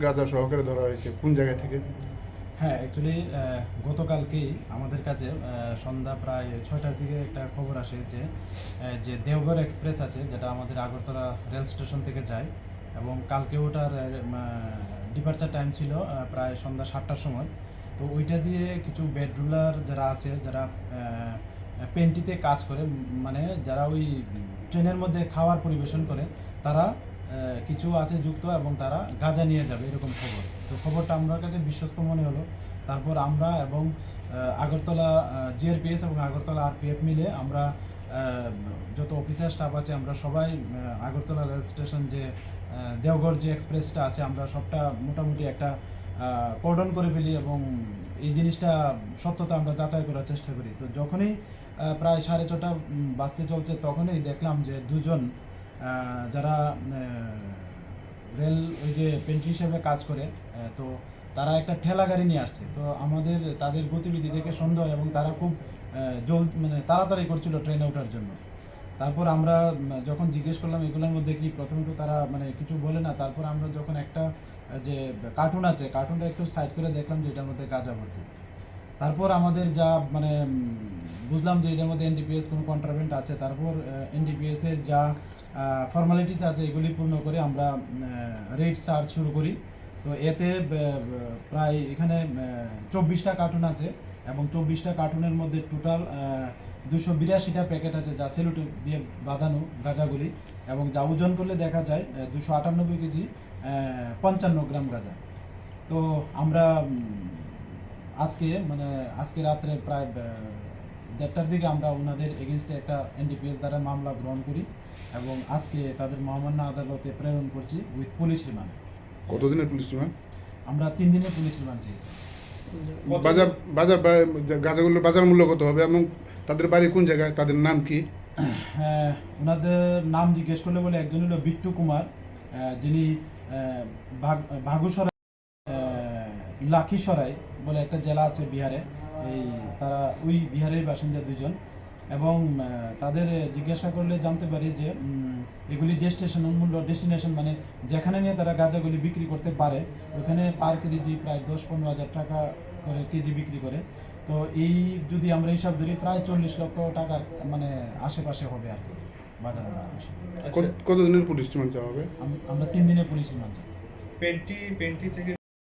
গাঁজা সহকারে ধরা হয়েছে কোন জায়গা থেকে? হ্যাঁ, অ্যাকচুয়ালি গতকালকেই আমাদের কাছে সন্ধ্যা প্রায় ৬টার দিকে একটা খবর আসে যে দেওঘর এক্সপ্রেস আছে, যেটা আমাদের আগরতলা রেল স্টেশন থেকে যায়, এবং কালকে ওটার ডিপার্চার টাইম ছিল প্রায় সন্ধ্যা ৭টার সময়। তো ওইটা দিয়ে কিছু বেডরুলার যারা আছে, যারা পেন্টিতে কাজ করে, মানে যারা ওই ট্রেনের মধ্যে খাবার পরিবেশন করে, তারা কিছু আছে যুক্ত এবং তারা গাঁজা নিয়ে যাবে, এরকম খবর। তো খবরটা আমার কাছে বিশ্বস্ত মনে হলো। তারপর আমরা এবং আগরতলা জিআরপিএস এবং আগরতলা আরপিএফ মিলে আমরা যত অফিসার স্টাফ আছে, আমরা সবাই আগরতলা রেল স্টেশন যে দেওঘর যে এক্সপ্রেসটা আছে, আমরা সবটা মোটামুটি একটা কর্ডন করে ফেলি এবং এই জিনিসটা সত্যতা আমরা যাচাই করার চেষ্টা করি। তো যখনই প্রায় 6:30 বাজতে চলছে, তখনই দেখলাম যে দুজন যারা রেল ওই যে পেন্ট্রি হিসেবে কাজ করে, তো তারা একটা ঠেলা গাড়ি নিয়ে আসছে। তো আমাদের তাদের গতিবিধি দেখে সন্দেহ, এবং তারা খুব মানে তাড়াতাড়ি করছিল ট্রেনে ওঠার জন্য। তারপর আমরা যখন জিজ্ঞেস করলাম এগুলোর মধ্যে কি, প্রথমে তো তারা মানে কিছু বলে না। তারপর আমরা যখন একটা যে কার্টুন আছে, কার্টুনটা একটু সাইড করে দেখলাম যে এটার মধ্যে গাঁজা ভর্তি। তারপর আমাদের যা মানে বুঝলাম যে এটার মধ্যে এনডিপিএস কোনো কন্ট্রাভেন্ট আছে। তারপর এনডিপিএসের যা ফর্মালিটিস আছে এগুলি পূর্ণ করে আমরা রেড সার্চ শুরু করি। তো এতে প্রায় এখানে 24টা কার্টুন আছে, এবং 24টা কার্টুনের মধ্যে টোটাল 282টা প্যাকেট আছে, যা সেলুট দিয়ে বাঁধানো গাঁজাগুলি, এবং যা ওজন করলে দেখা যায় 298 কেজি 55 গ্রাম গাঁজা। তো আমরা আজকে রাত্রে প্রায় 1:30টার দিকে আমরা ওনাদের এগেনস্টে একটা এনডিপিএস দ্বারা মামলা গ্রহণ করি, এবং আজকে তাদের মহামান্য আদালতে প্রেরণ করছি উইথ পুলিশ রিমান্ড। কতদিনের পুলিশ রিমান্ড? আমরা 3 দিনের পুলিশ রিমান্ড চেয়েছি। বাজার বাজার গাঁজাগুলোর বাজার মূল্য কত হবে এবং তাদের বাড়ি কোন জায়গায়, তাদের নাম কি? হ্যাঁ, ওনাদের নাম জিজ্ঞেস করলে বলে একজন হলো বিট্টু কুমার, যিনি ভাগুসরাই লাখিসরাই বলে একটা জেলা আছে বিহারে, তারা ওই বিহারের বাসিন্দা দুজন। এবং তাদের জিজ্ঞাসা করলে জানতে পারি যে এগুলি ডেস্টিনেশন মানে যেখানে নিয়ে তারা গাঁজাগুলি বিক্রি করতে পারে, ওখানে পার কেজি প্রায় 10-15 হাজার টাকা করে কেজি বিক্রি করে। তো এই যদি আমরা হিসাব ধরি, প্রায় 40 লক্ষ টাকার মানে আশেপাশে হবে আর কি বাজার। কতদিনের পুলিশ রিমান্ড চাওয়া হবে? আমরা 3 দিনের পুলিশ রিমান্ড। পেন্টি থেকে